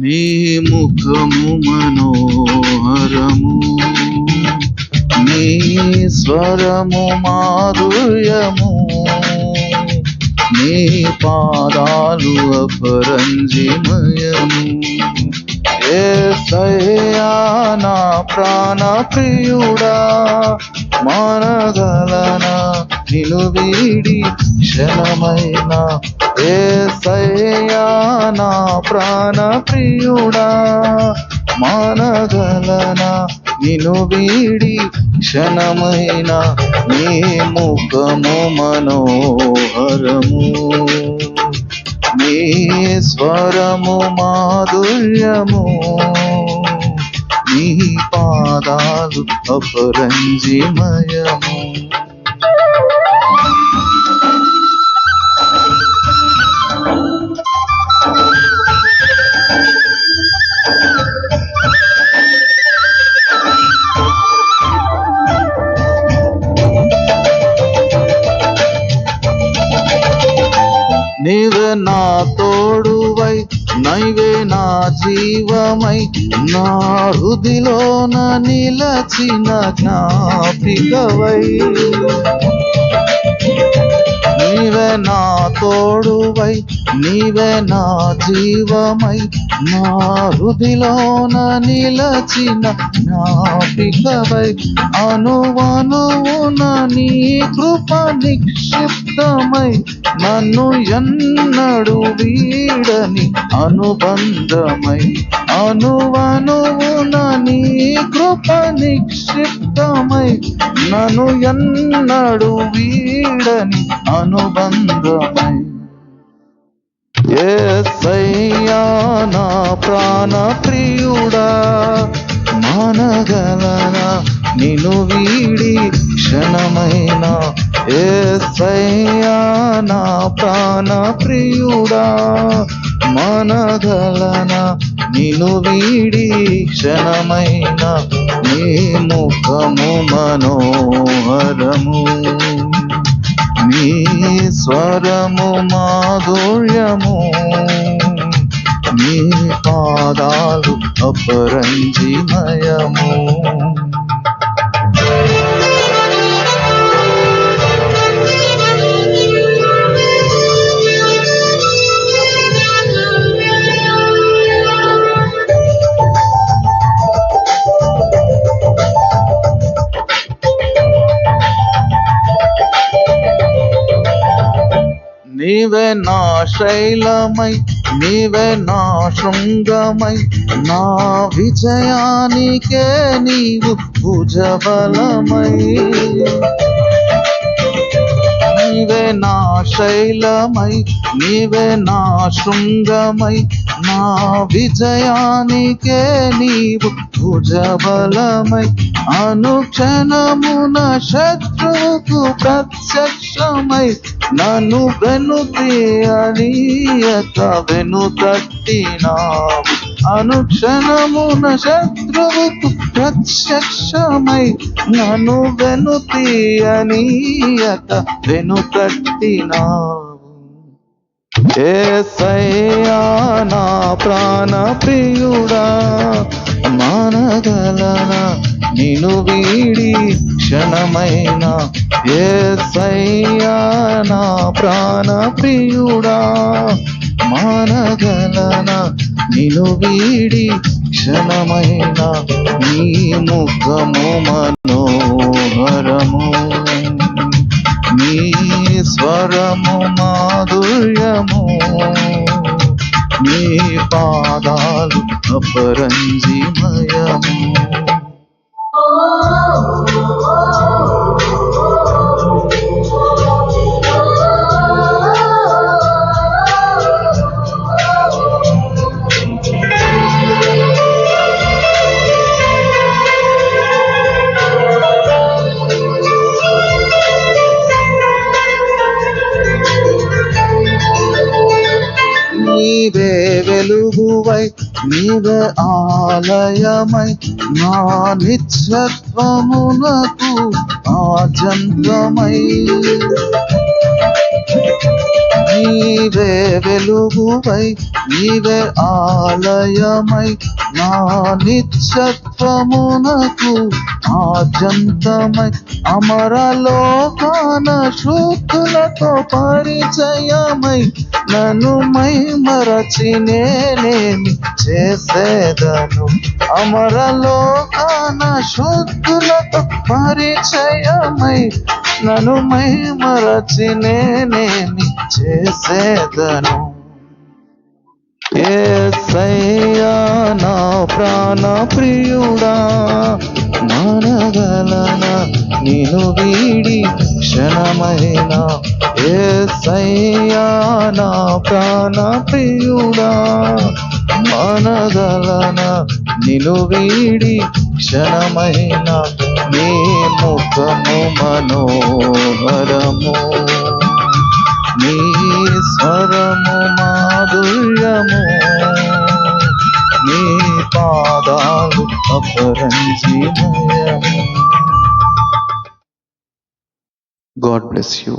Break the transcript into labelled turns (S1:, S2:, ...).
S1: నీ ముఖము మనోహరము, నీ స్వరము మాధుర్యము, నీ పాదాలు అపరంజిమయము. యేసయ్యా నా ప్రాణ ప్రియుడా, మానగలనా నిన్ను వీడి క్షణమైనా. యేసయ్యా నా ప్రాణ ప్రియుడా, మానగలనా నిన్ను వీడి క్షణమైనా. నీ ముఖము మనోహరము, నీ స్వరము మాధుర్యము, నీ పాదాలు అపరంజిమయము. నీవే నా తోడువై, నీవే నా జీవమై, నా హృదిలోన నిలచిన జ్ఞాపికవై. నీవే నా తోడువై, నీవే నా జీవమై, నా హృదిలోన నిలచిన జ్ఞాపికవై. అనువనువున నీ కృప నిక్షిప్తమై, నన్ను ఎన్నడు వీడని అనుబంధమై. అనువనువున నీ కృప నిక్షిప్తమై, నన్ను ఎన్నడు వీడని అనుబంధమై. యేసయ్యా నా ప్రాణ ప్రియుడా, మానగలనా నిన్ను వీడి క్షణమైనా. యేసయ్యా నా ప్రాణ ప్రియుడా, మానగలనా నిన్ను వీడి క్షణమైనా. నీ ముఖము మనోహరము, నీ స్వరము మాధుర్యము, నీ పాదాలు అపరంజిమయము. నీవే నా శైలమై, నీవే నా శృంగమై, నా విజయానికే నీవు భుజబలమై. నీవే నా శైలమై, నీవే నా శృంగమై, నా విజయానికే నీవు భుజబలమై. అనుక్షణమున శత్రువుకు ప్రత్యక్షమై, నన్ను వెనుతీయక వెనుతట్టినావు. అనుక్షణమున శత్రువుకు ప్రత్యక్షమై, నన్ను వెనుతీయక వెనుతట్టినావు. యేసయ్యా నా ప్రాణ ప్రియుడా, మానగలనా నిన్ను వీడి క్షణమైనా. యేసయ్యా నా ప్రాణ ప్రియుడా, మానగలనా నిన్ను వీడి క్షణమైనా. నీ ముఖము మనోహరము, నీ స్వరము మాధుర్యము, నీ పాదాలు అపరంజిమయము. నీవే వెలుగువై, నీవే ఆలయమై, నా నిత్యత్వమునకు ఆజంతమై. నీ నీవే వెలుగువై నీవే ఆలయమై నా నిత్యత్వమునకు ఆద్యంతమై అమరలోకాన శుద్ధులతో పరిచయమై నన్ను మైమరచి నేనేమి చేసేదను అమరలోకాన శుద్ధులతో పరిచయమై నన్ను మైమరచి నేనేమి చేసేదను యేసయ్యా నా ప్రాణ ప్రియుడా మనగలనా నిన్ను వీడి క్షణమైనా యేసయ్యా నా ప్రాణ ప్రియుడా మనగలనా నిన్ను వీడి క్షణమైనా నీ ముఖము మనోహరము నీ స్వరము మాధుర్యము నీ పాదాలు అపరంజిమయము. God bless you.